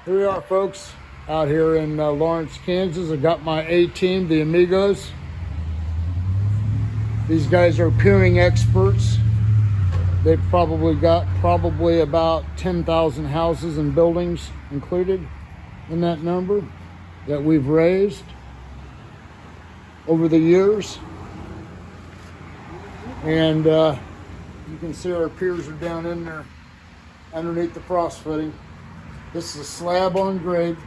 Here we are, folks, out here in Lawrence, Kansas. I got my A-team, the Amigos. These guys are piering experts. They've probably got about 10,000 houses and buildings included in that number that we've raised over the years. And you can see our piers are down in there underneath the frost footing. This is a slab on grade.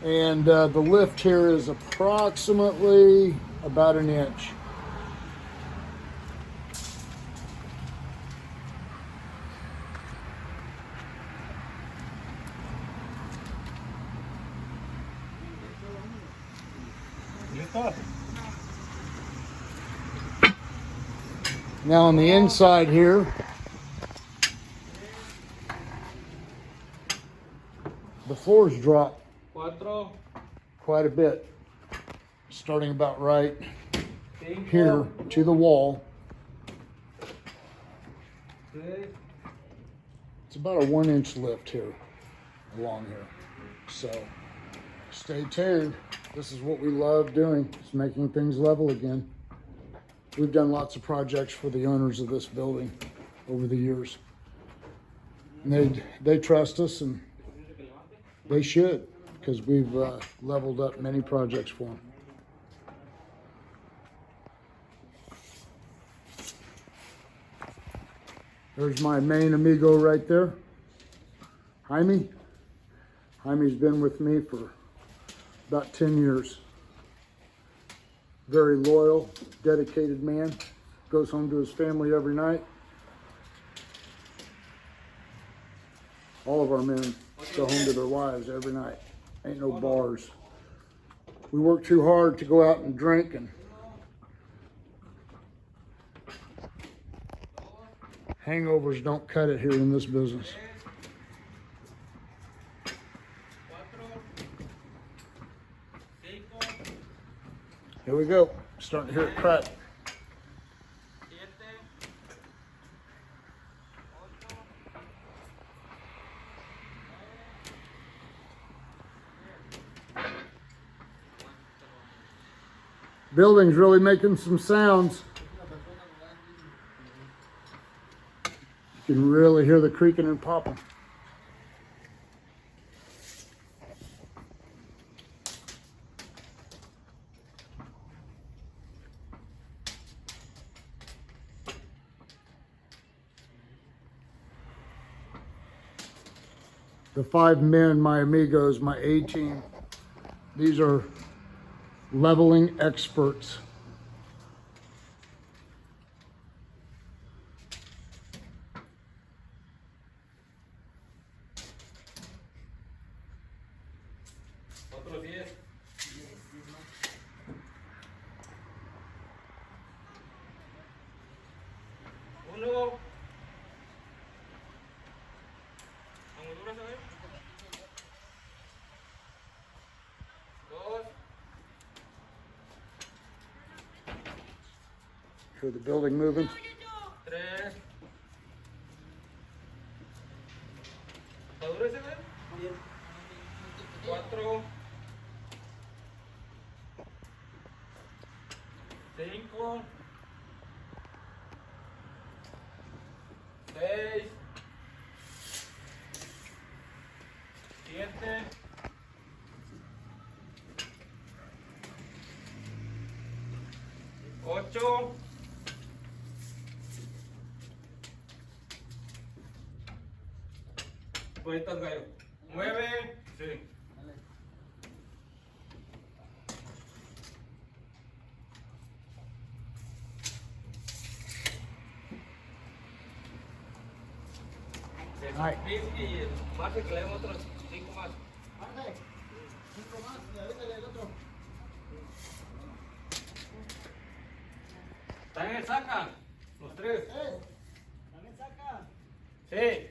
And the lift here is approximately about an inch. Now on the inside here, the floors drop quite a bit, starting about right here to the wall. It's about a 1-inch lift here along here. So stay tuned. This is what we love doing, is making things level again. We've done lots of projects for the owners of this building over the years. And they trust us, and they should, because we've leveled up many projects for them. There's my main Amigo right there, Jaime. Jaime's been with me for about 10 years. Very loyal, dedicated man. Goes home to his family every night. All of our men go home to their wives every night. Ain't no bars. We work too hard to go out and drink, and hangovers don't cut it here in this business. Here we go. Starting to hear it crack. Building's really making some sounds. You can really hear the creaking and popping. The 5 men, my Amigos, my A-team, these are leveling experts. Hear the building moving. 8. Cuentas, gallo. 9. Sí. Ay. Y el margen que le demos otros 5 más. 5 más, y avísale el otro. También sacan los 3. ¿También saca? Sí.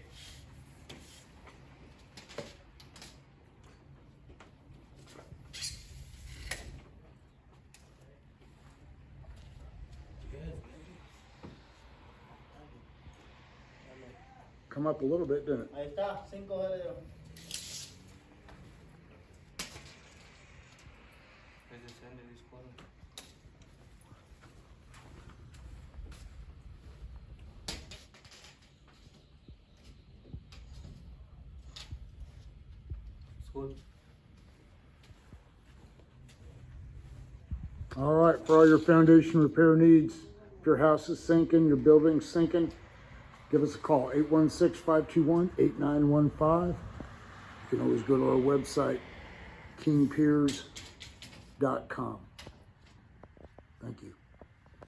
come up a little bit, didn't it? Ahí está, 5 dedos. All right, for all your foundation repair needs, if your house is sinking, your building's sinking, give us a call, 816-521-8915. You can always go to our website, kingpiers.com. Thank you.